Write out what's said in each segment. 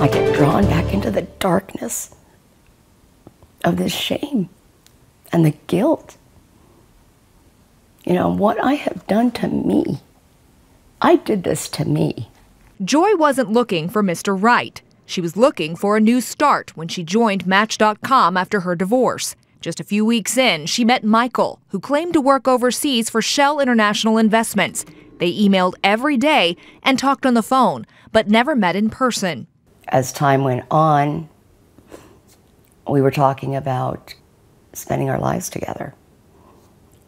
I get drawn back into the darkness of this shame and the guilt. You know, what I have done to me. I did this to me. Joy wasn't looking for Mr. Right. She was looking for a new start when she joined Match.com after her divorce. Just a few weeks in, she met Michael, who claimed to work overseas for Shell International Investments. They emailed every day and talked on the phone, but never met in person. As time went on, we were talking about spending our lives together.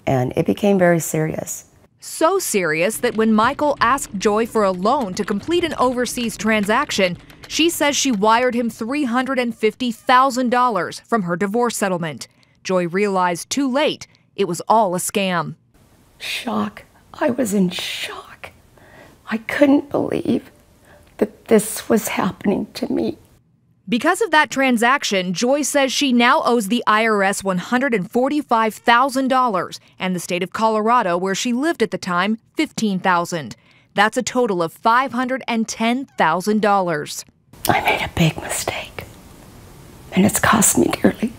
And it became very serious. So serious that when Michael asked Joy for a loan to complete an overseas transaction, she says she wired him $350,000 from her divorce settlement. Joy realized too late it was all a scam. Shock. I was in shock. I couldn't believe that this was happening to me. Because of that transaction, Joy says she now owes the IRS $145,000 and the state of Colorado, where she lived at the time, $15,000. That's a total of $510,000. I made a big mistake, and it's cost me dearly.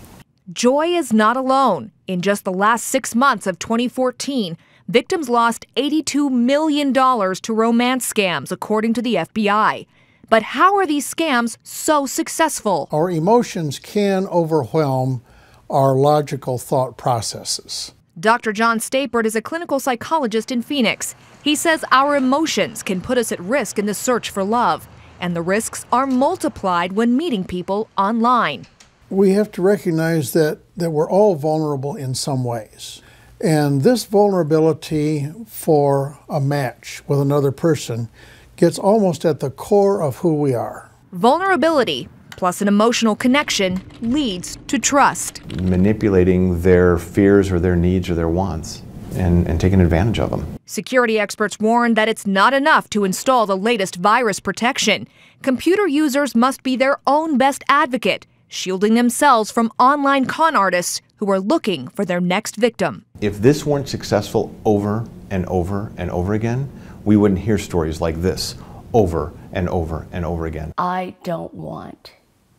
Joy is not alone. In just the last 6 months of 2014, victims lost $82 million to romance scams, according to the FBI. But how are these scams so successful? Our emotions can overwhelm our logical thought processes. Dr. John Stapert is a clinical psychologist in Phoenix. He says our emotions can put us at risk in the search for love, and the risks are multiplied when meeting people online. We have to recognize that we're all vulnerable in some ways. And this vulnerability for a match with another person gets almost at the core of who we are. Vulnerability plus an emotional connection leads to trust. Manipulating their fears or their needs or their wants and taking advantage of them. Security experts warn that it's not enough to install the latest virus protection. Computer users must be their own best advocate, shielding themselves from online con artists who are looking for their next victim. If this weren't successful over and over and over again, we wouldn't hear stories like this over and over and over again. I don't want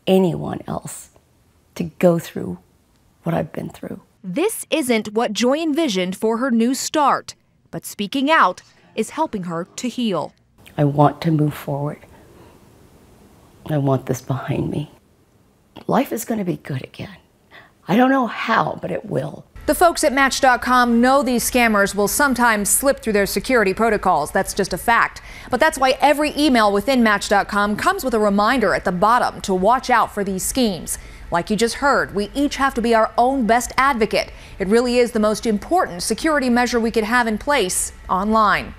anyone else to go through what I've been through. This isn't what Joy envisioned for her new start, but speaking out is helping her to heal. I want to move forward. I want this behind me. Life is going to be good again. I don't know how, but it will. The folks at Match.com know these scammers will sometimes slip through their security protocols. That's just a fact. But that's why every email within Match.com comes with a reminder at the bottom to watch out for these schemes. Like you just heard, we each have to be our own best advocate. It really is the most important security measure we could have in place online.